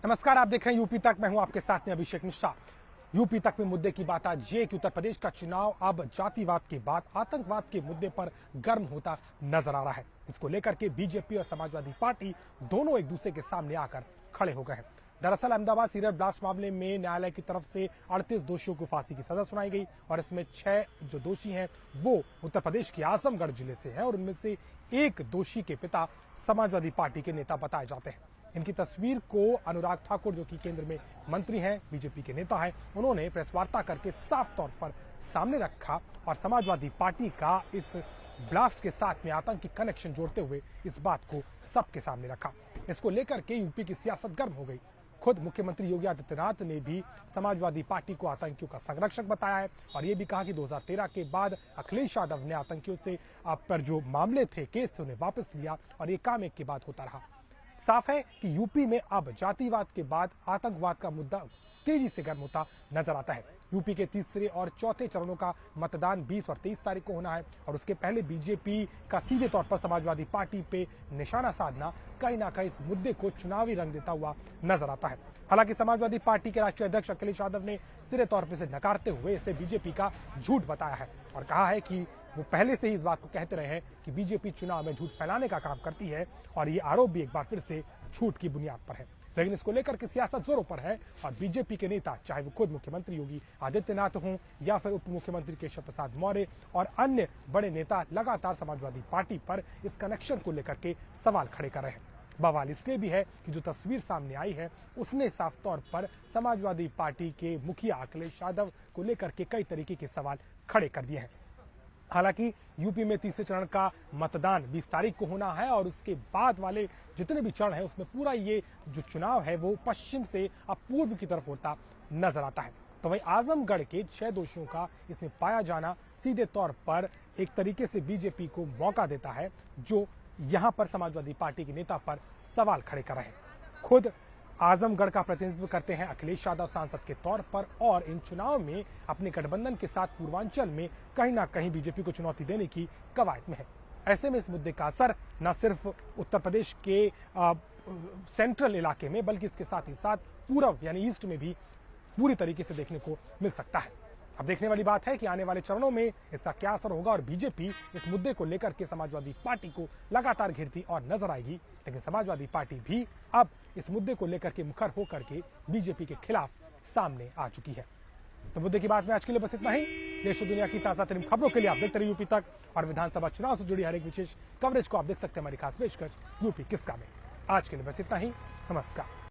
नमस्कार, आप देख रहे हैं यूपी तक। मैं हूं आपके साथ में अभिषेक मिश्रा। यूपी तक में मुद्दे की बात आज ये कि उत्तर प्रदेश का चुनाव अब जातिवाद के बाद आतंकवाद के मुद्दे पर गर्म होता नजर आ रहा है। इसको लेकर के बीजेपी और समाजवादी पार्टी दोनों एक दूसरे के सामने आकर खड़े हो गए हैं। दरअसल अहमदाबाद सीरियल ब्लास्ट मामले में न्यायालय की तरफ से 38 दोषियों को फांसी की सजा सुनाई गई और इसमें 6 जो दोषी हैं वो उत्तर प्रदेश के आजमगढ़ जिले से हैं और उनमें से एक दोषी के पिता समाजवादी पार्टी के नेता बताए जाते हैं। इनकी तस्वीर को अनुराग ठाकुर, जो कि केंद्र में मंत्री हैं, बीजेपी के नेता हैं, उन्होंने प्रेस वार्ता करके साफ तौर पर सामने रखा और समाजवादी पार्टी का इस ब्लास्ट के साथ में आतंकी कनेक्शन जोड़ते हुए इस बात को सबके सामने रखा। इसको लेकर के यूपी की सियासत गर्म हो गई। खुद मुख्यमंत्री योगी आदित्यनाथ ने भी समाजवादी पार्टी को आतंकियों का संरक्षक बताया है और ये भी कहा कि 2013 के बाद अखिलेश यादव ने आतंकियों से पर जो मामले थे, केस थे, उन्हें वापस लिया और ये काम एक के बाद होता रहा। साफ है कि यूपी में अब जातिवाद के बाद आतंकवाद का मुद्दा तेजी से गर्म होता नजर आता है। यूपी के तीसरे और चौथे चरणों का मतदान 20 और 23 तारीख को होना है और उसके पहले बीजेपी का सीधे तौर पर समाजवादी पार्टी पे निशाना साधना कहीं ना कहीं इस मुद्दे को चुनावी रंग देता हुआ नजर आता है। हालांकि समाजवादी पार्टी के राष्ट्रीय अध्यक्ष अखिलेश यादव ने सिरे तौर पर इसे नकारते हुए इसे बीजेपी का झूठ बताया है और कहा है कि वो पहले से ही इस बात को कहते रहे हैं कि बीजेपी चुनाव में झूठ फैलाने का काम करती है और ये आरोप भी एक बार फिर से झूठ की बुनियाद पर है। लेकिन इसको लेकर के सियासत जोरों पर है और बीजेपी के नेता, चाहे वो खुद मुख्यमंत्री योगी आदित्यनाथ हों या फिर उप मुख्यमंत्री केशव प्रसाद मौर्य और अन्य बड़े नेता, लगातार समाजवादी पार्टी पर इस कनेक्शन को लेकर के सवाल खड़े कर रहे हैं। बवाल इसलिए भी है कि जो तस्वीर सामने आई है उसने साफ तौर पर समाजवादी पार्टी के मुखिया अखिलेश यादव को लेकर के कई तरीके के सवाल खड़े कर दिए हैं। हालांकि यूपी में तीसरे चरण का मतदान 20 तारीख को होना है और उसके बाद वाले जितने भी चरण हैं उसमें पूरा ये जो चुनाव है वो पश्चिम से अब पूर्व की तरफ होता नजर आता है। तो वहीं आजमगढ़ के 6 दोषियों का इसमें पाया जाना सीधे तौर पर एक तरीके से बीजेपी को मौका देता है, जो यहां पर समाजवादी पार्टी के नेता पर सवाल खड़े कर रहे हैं। खुद आजमगढ़ का प्रतिनिधित्व करते हैं अखिलेश यादव सांसद के तौर पर और इन चुनाव में अपने गठबंधन के साथ पूर्वांचल में कहीं ना कहीं बीजेपी को चुनौती देने की कवायद में है। ऐसे में इस मुद्दे का असर न सिर्फ उत्तर प्रदेश के सेंट्रल इलाके में बल्कि इसके साथ ही साथ पूर्व यानी ईस्ट में भी पूरी तरीके से देखने को मिल सकता है। अब देखने वाली बात है कि आने वाले चरणों में इसका क्या असर होगा और बीजेपी इस मुद्दे को लेकर के समाजवादी पार्टी को लगातार घेरती और नजर आएगी। लेकिन समाजवादी पार्टी भी अब इस मुद्दे को लेकर के मुखर होकर के बीजेपी के खिलाफ सामने आ चुकी है। तो मुद्दे की बात में आज के लिए बस इतना ही। देश और दुनिया की ताजा तरीन खबरों के लिए आप देखते रहिए यूपी तक और विधानसभा चुनाव से जुड़ी हर एक विशेष कवरेज को आप देख सकते हैं हमारी खास पेशकश यूपी किसका में। आज के लिए बस इतना ही। नमस्कार।